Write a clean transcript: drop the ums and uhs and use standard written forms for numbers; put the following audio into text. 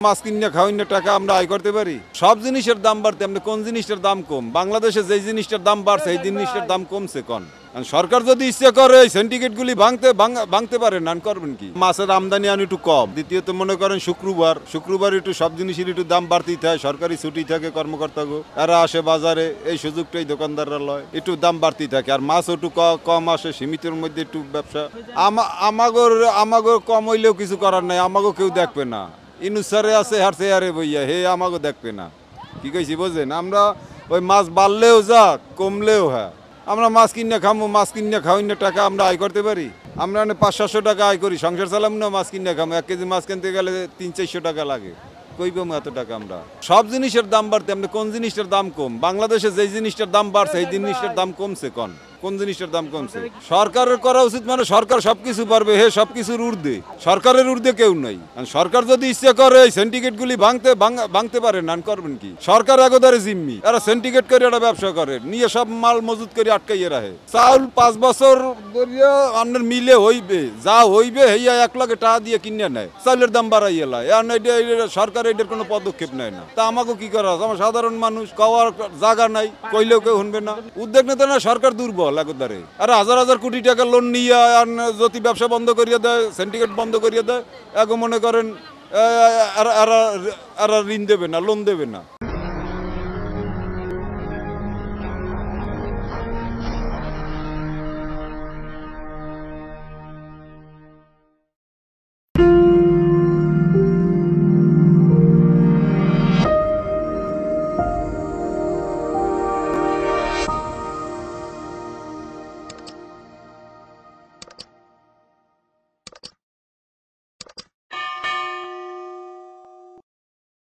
মাছ কিনে খাওয়াইনে টাকা আমরা আয় করতে পারি। সব জিনিসের দাম বাড়তে আপনি কোন জিনিসটার দাম কম? বাংলাদেশে যে জিনিসটার দাম বাড়ছে এই জিনিসটার দাম কমছে কোন? সরকার যদি ইচ্ছে করে এই সিন্ডিকেটগুলি ভাঙতে পারে না করবেন কি? মাছের আমদানি আন একটু কম। দ্বিতীয়ত মনে করেন শুক্রবার একটু সব জিনিসের একটু দাম বাড়তেই থাকে, সরকারি ছুটি থাকে কর্মকর্তাগো, এরা আসে বাজারে, এই সুযোগটাই দোকানদাররা লয়, একটু দাম বাড়তেই থাকে। আর মাছও একটু কম আসে, সীমিতের মধ্যে একটু ব্যবসা। আমাগো কম হইলেও কিছু করার নাই, আমাগো কেউ দেখবে না। ইনুসারে আছে হার চেয়ারে বইয়া, হে আমাকে দেখবে না। কি কইছি বোঝেন? আমরা ওই মাছ বাড়লেও যাক কমলেও হ্যাঁ, আমরা মাছ কিনে খামো, মাছ কিনে খাওয়াইনে টাকা আমরা আয় করতে পারি। আমরা 500-700 টাকা আয় করি, সংসার চালাম না, মাছ কিনে খামো। 1 কেজি মাছ কিনতে গেলে 300-400 টাকা লাগে। কই পাবো এত টাকা আমরা? সব জিনিসের দাম বাড়তে আপনি কোন জিনিসটার দাম কম? বাংলাদেশে যে জিনিসটার দাম বাড়ছে এই জিনিসটার দাম কমছে কোন জিনিসটার দাম কমছে? সরকারের করা উচিত, মানে সরকার সবকিছু পারবে, হে সবকিছুর ঊর্ধ্বে, সরকারের ঊর্ধ্বে কেউ নাই। সরকার যদি ইচ্ছে করে এই সিন্ডিকেট গুলি ভাঙতে পারে না করবেন কি? সরকার এগোদারে জিম্মি, এরা সিন্ডিকেট করে একটা ব্যবসা করে, নিয়ে সব মাল মজুত করে আটকাইয়ে রাখে। চাউল 5 বছর ধরিয়া আপনার মিলে হইবে, যা হইবে হেয়া 1 লাখ টাকা দিয়ে কিনে নেয়, চাউলের দাম বাড়াইয়া লাই। সরকার এটার কোনো পদক্ষেপ নেয় না। তা আমাকে কি করা? আমার সাধারণ মানুষ কওয়ার জায়গা নাই, কইলেও কেউ শুনবে না। উদ্যোগ নিতে না, সরকার দুর্বল একদারে। আর হাজার কোটি টাকা লোন নিয়ে যদি ব্যবসা বন্ধ করিয়ে দেয়, সিন্ডিকেট বন্ধ করিয়ে দেয়, মনে করেন ঋণ দেবে না, লোন দেবে না।